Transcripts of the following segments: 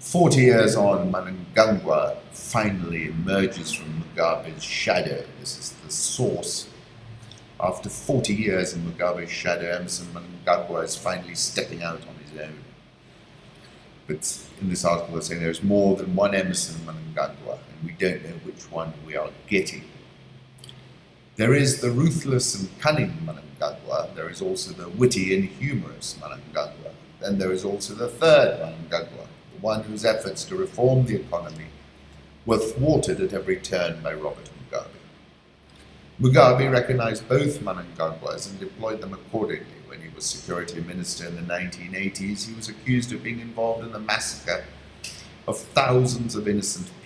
40 years on, Mnangagwa finally emerges from Mugabe's shadow. This is the source. After 40 years in Mugabe's shadow, Emerson Mnangagwa is finally stepping out on his own. But in this article, they're saying there's more than one Emerson Mnangagwa, and we don't know which one we are getting. There is the ruthless and cunning Mnangagwa. There is also the witty and humorous Mnangagwa. Then there is also the third Mnangagwa, the one whose efforts to reform the economy were thwarted at every turn by Robert Mugabe. Mugabe recognized both Mnangagwas and deployed them accordingly. When he was security minister in the 1980s, he was accused of being involved in the massacre of thousands of innocent people.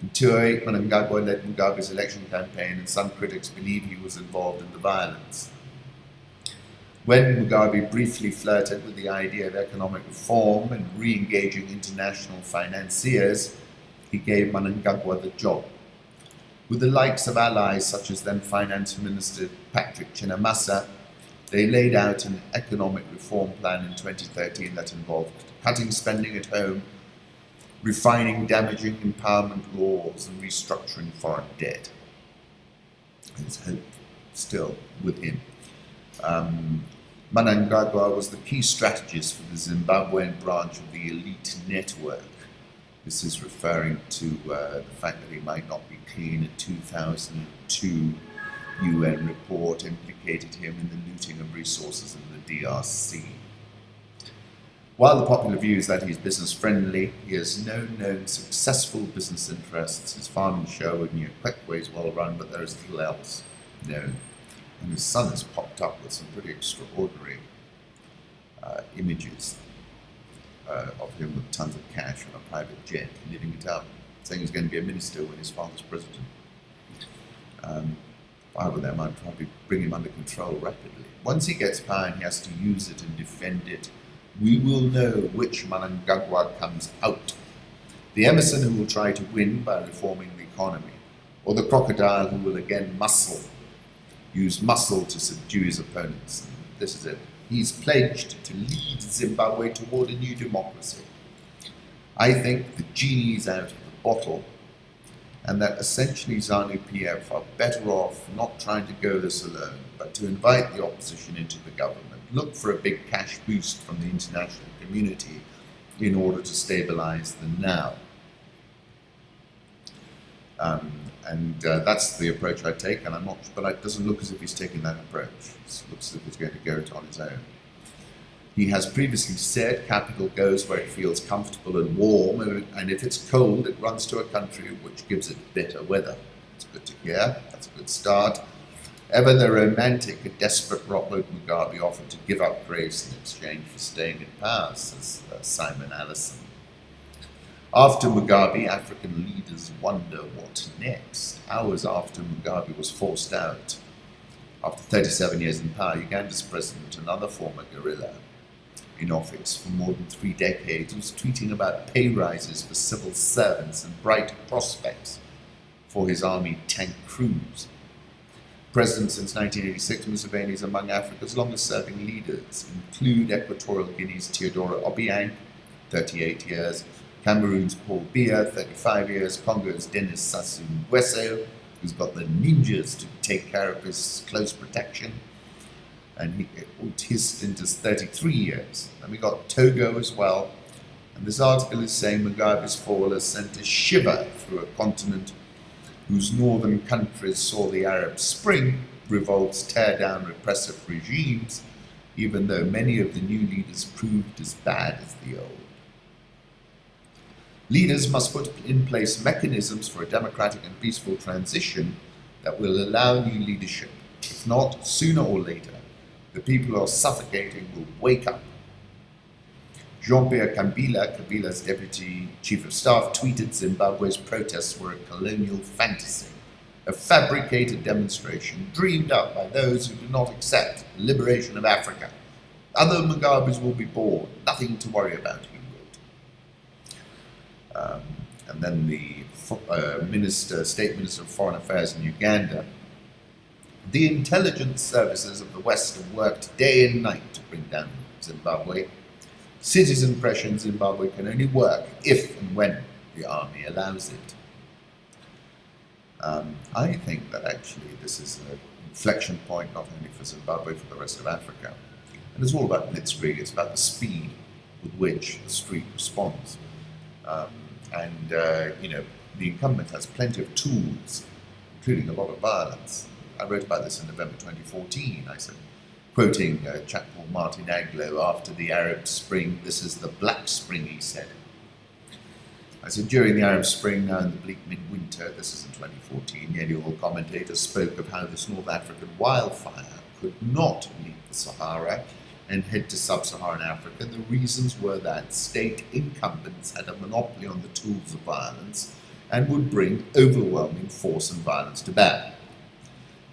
In 2008, Mnangagwa led Mugabe's election campaign, and some critics believe he was involved in the violence. When Mugabe briefly flirted with the idea of economic reform and re-engaging international financiers, he gave Mnangagwa the job. With the likes of allies such as then Finance Minister Patrick Chinamasa, they laid out an economic reform plan in 2013 that involved cutting spending at home, refining damaging empowerment laws, and restructuring foreign debt. There's hope still with him. Mnangagwa was the key strategist for the Zimbabwean branch of the elite network. This is referring to the fact that he might not be clean. A 2002 UN report implicated him in the looting of resources in the DRC. While the popular view is that he's business-friendly, he has no known successful business interests. His farming show in Nyakwe is well run, but there is little else known. And his son has popped up with some pretty extraordinary images of him with tons of cash on a private jet, living it up, saying he's going to be a minister when his father's president. If I were them, I'd probably bring him under control rapidly. Once he gets power and he has to use it and defend it, we will know which Mnangagwa comes out. The Emerson who will try to win by reforming the economy, or the crocodile who will again use muscle to subdue his opponents. And this is it. He's pledged to lead Zimbabwe toward a new democracy. I think the genie's out of the bottle, and that essentially Zanu-PF are better off not trying to go this alone, but to invite the opposition into the government, look for a big cash boost from the international community in order to stabilize the now. That's the approach I take, and I'm not, but it doesn't look as if he's taking that approach. It looks as if he's going to go it on his own. He has previously said capital goes where it feels comfortable and warm, and if it's cold, it runs to a country which gives it better weather. It's good to hear. That's a good start. Ever the romantic and desperate Robert Mugabe offered to give up grace in exchange for staying in power, says Simon Allison. After Mugabe, African leaders wonder what next. Hours after Mugabe was forced out, after 37 years in power, Uganda's president, another former guerrilla in office for more than 3 decades, was tweeting about pay rises for civil servants and bright prospects for his army tank crews. President since 1986, Museveni is among Africa's longest-serving leaders, include Equatorial Guinea's Teodoro Obiang, 38 years, Cameroon's Paul Biya, 35 years, Congo's Denis Sassou Nguesso, who's got the ninjas to take care of his close protection, and his stint is 33 years. And we got Togo as well, and this article is saying Mugabe's fall has sent a shiver through a continent whose northern countries saw the Arab Spring revolts tear down repressive regimes, even though many of the new leaders proved as bad as the old. Leaders must put in place mechanisms for a democratic and peaceful transition that will allow new leadership. If not, sooner or later, the people who are suffocating will wake up. Jean-Pierre Kabila's deputy chief of staff, tweeted Zimbabwe's protests were a colonial fantasy, a fabricated demonstration dreamed up by those who do not accept the liberation of Africa. Other Mugabes will be born, nothing to worry about, he wrote. And then the State Minister of Foreign Affairs in Uganda, the intelligence services of the West have worked day and night to bring down Zimbabwe. Citizen pressure in Zimbabwe can only work if and when the army allows it. I think that actually this is an inflection point not only for Zimbabwe, for the rest of Africa. And it's all about blitzkrieg, it's about the speed with which the street responds. You know, the incumbent has plenty of tools, including a lot of violence. I wrote about this in November 2014. I said, quoting a chap called Martin Aglo, after the Arab Spring, this is the Black Spring, he said. I said, during the Arab Spring, now in the bleak midwinter, this is in 2014, nearly all commentators spoke of how this North African wildfire could not leave the Sahara and head to sub-Saharan Africa. The reasons were that state incumbents had a monopoly on the tools of violence and would bring overwhelming force and violence to bear.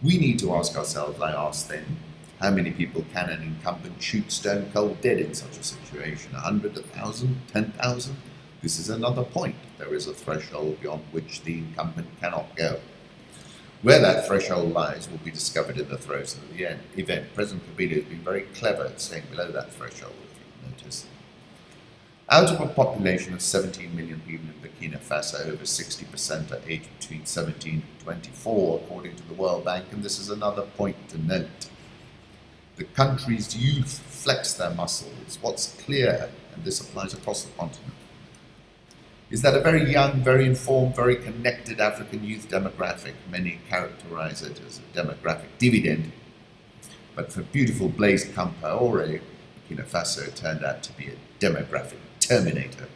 We need to ask ourselves, I asked then, how many people can an incumbent shoot stone cold dead in such a situation? 100, 1,000, 10,000? This is another point. There is a threshold beyond which the incumbent cannot go. Where that threshold lies will be discovered in the throes of the event. President Kabila has been very clever at staying below that threshold, if you've noticed. Out of a population of 17 million people in Burkina Faso, over 60% are aged between 17 and 24, according to the World Bank, and this is another point to note. The country's youth flex their muscles. What's clear, and this applies across the continent, is that a very young, very informed, very connected African youth demographic, many characterize it as a demographic dividend, but for beautiful Blaise Compaoré, Burkina Faso turned out to be a demographic terminator.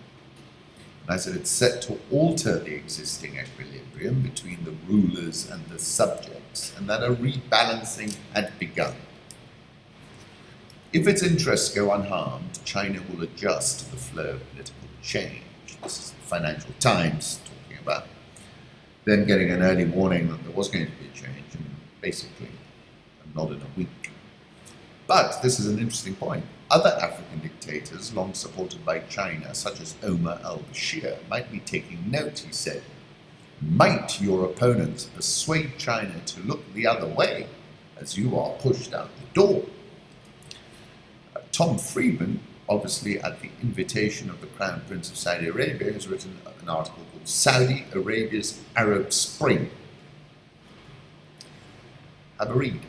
And I said it's set to alter the existing equilibrium between the rulers and the subjects, and that a rebalancing had begun. If its interests go unharmed, China will adjust to the flow of political change. This is the Financial Times talking about then getting an early warning that there was going to be a change, and basically not in a week. But this is an interesting point. Other African dictators, long supported by China, such as Omar al-Bashir, might be taking note, he said. Might your opponents persuade China to look the other way as you are pushed out the door? Tom Friedman, obviously at the invitation of the Crown Prince of Saudi Arabia, has written an article called Saudi Arabia's Arab Spring. Have a read.